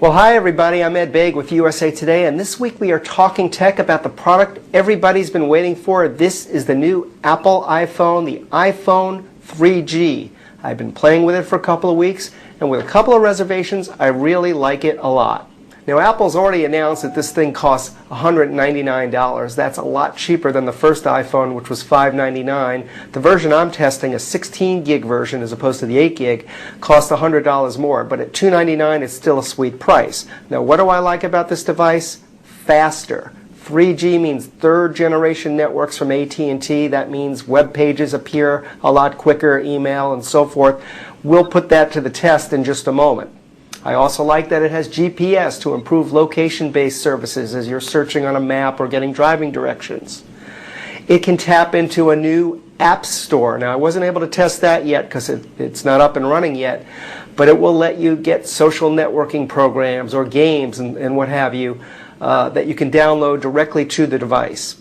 Well, hi everybody, I'm Ed Baig with USA Today, and this week we are talking tech about the product everybody's been waiting for. This is the new Apple iPhone, the iPhone 3G. I've been playing with it for a couple of weeks, and with a couple of reservations, I really like it a lot. Now, Apple's already announced that this thing costs $199. That's a lot cheaper than the first iPhone, which was $599. The version I'm testing, a 16 gig version as opposed to the 8 gig, costs $100 more, but at $299 it's still a sweet price. Now, what do I like about this device? Faster. 3G means third generation networks from AT&T. That means web pages appear a lot quicker, email and so forth. We'll put that to the test in just a moment. I also like that it has GPS to improve location-based services as you're searching on a map or getting driving directions. It can tap into a new app store. Now, I wasn't able to test that yet because it's not up and running yet, but it will let you get social networking programs or games and what have you that you can download directly to the device.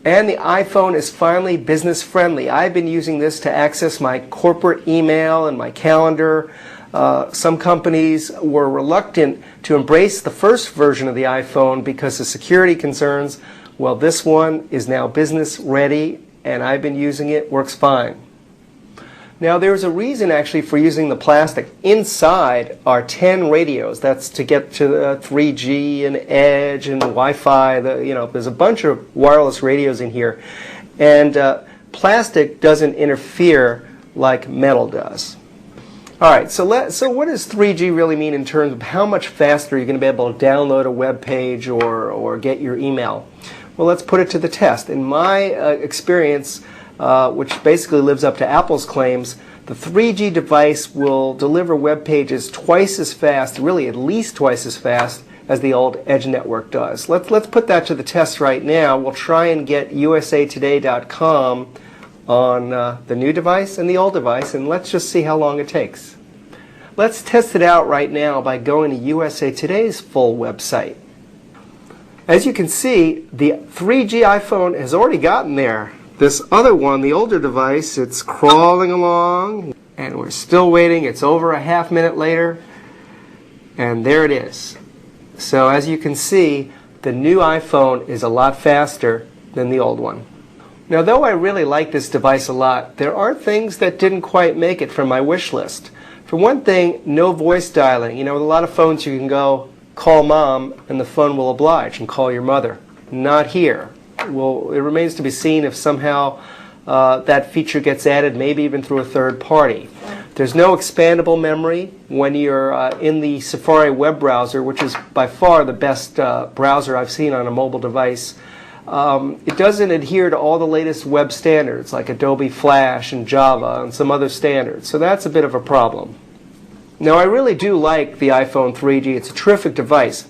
And the iPhone is finally business friendly. I've been using this to access my corporate email and my calendar. Some companies were reluctant to embrace the first version of the iPhone because of security concerns. Well, this one is now business ready, and I've been using it. Works fine. Now, there's a reason actually for using the plastic. Inside are 10 radios. That's to get to the 3G and Edge and Wi-Fi. There's a bunch of wireless radios in here, and plastic doesn't interfere like metal does. All right, so what does 3G really mean in terms of how much faster you're going to be able to download a web page or get your email? Well, let's put it to the test. In my experience, which basically lives up to Apple's claims, the 3G device will deliver web pages twice as fast, really at least twice as fast, as the old Edge network does. Let's put that to the test right now. We'll try and get usatoday.com on the new device and the old device, and let's just see how long it takes. Let's test it out right now by going to USA Today's full website. As you can see, the 3G iPhone has already gotten there. This other one, the older device, it's crawling along, and we're still waiting. It's over a half minute later, and there it is. So as you can see, the new iPhone is a lot faster than the old one. Now, though I really like this device a lot, there are things that didn't quite make it from my wish list. For one thing, no voice dialing. With a lot of phones you can go, call mom, and the phone will oblige, and call your mother. Not here. Well, it remains to be seen if somehow that feature gets added, maybe even through a third party. There's no expandable memory when you're in the Safari web browser, which is by far the best browser I've seen on a mobile device. It doesn't adhere to all the latest web standards like Adobe Flash and Java and some other standards, so that's a bit of a problem. Now, I really do like the iPhone 3G. It's a terrific device,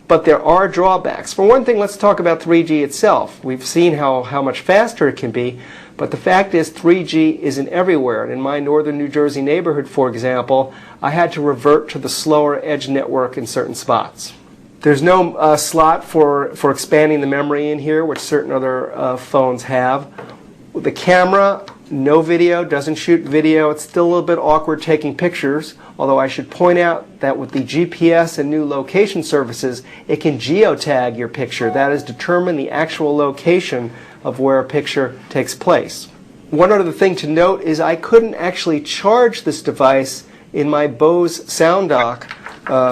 but there are drawbacks. For one thing, let's talk about 3G itself. We've seen how much faster it can be, but the fact is 3G isn't everywhere. And in my northern New Jersey neighborhood, for example, I had to revert to the slower Edge network in certain spots. There's no slot for expanding the memory in here, which certain other phones have. The camera, no video, doesn't shoot video. It's still a little bit awkward taking pictures, although I should point out that with the GPS and new location services, it can geotag your picture. That is, determine the actual location of where a picture takes place. One other thing to note is I couldn't actually charge this device in my Bose Sound Dock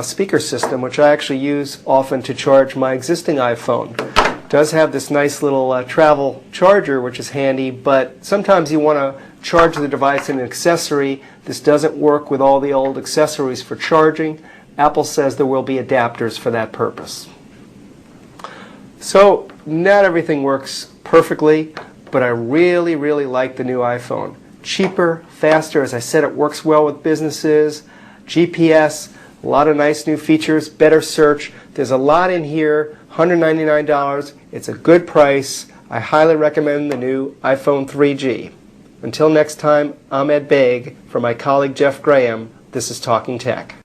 speaker system, which I actually use often to charge my existing iPhone. It does have this nice little travel charger, which is handy, but sometimes you want to charge the device in an accessory. This doesn't work with all the old accessories for charging. Apple says there will be adapters for that purpose. So not everything works perfectly, but I really, really like the new iPhone. Cheaper, faster, as I said, it works well with businesses, GPS, a lot of nice new features, better search. There's a lot in here, $199. It's a good price. I highly recommend the new iPhone 3G. Until next time, I'm Ed Baig. For my colleague Jeff Graham, this is Talking Tech.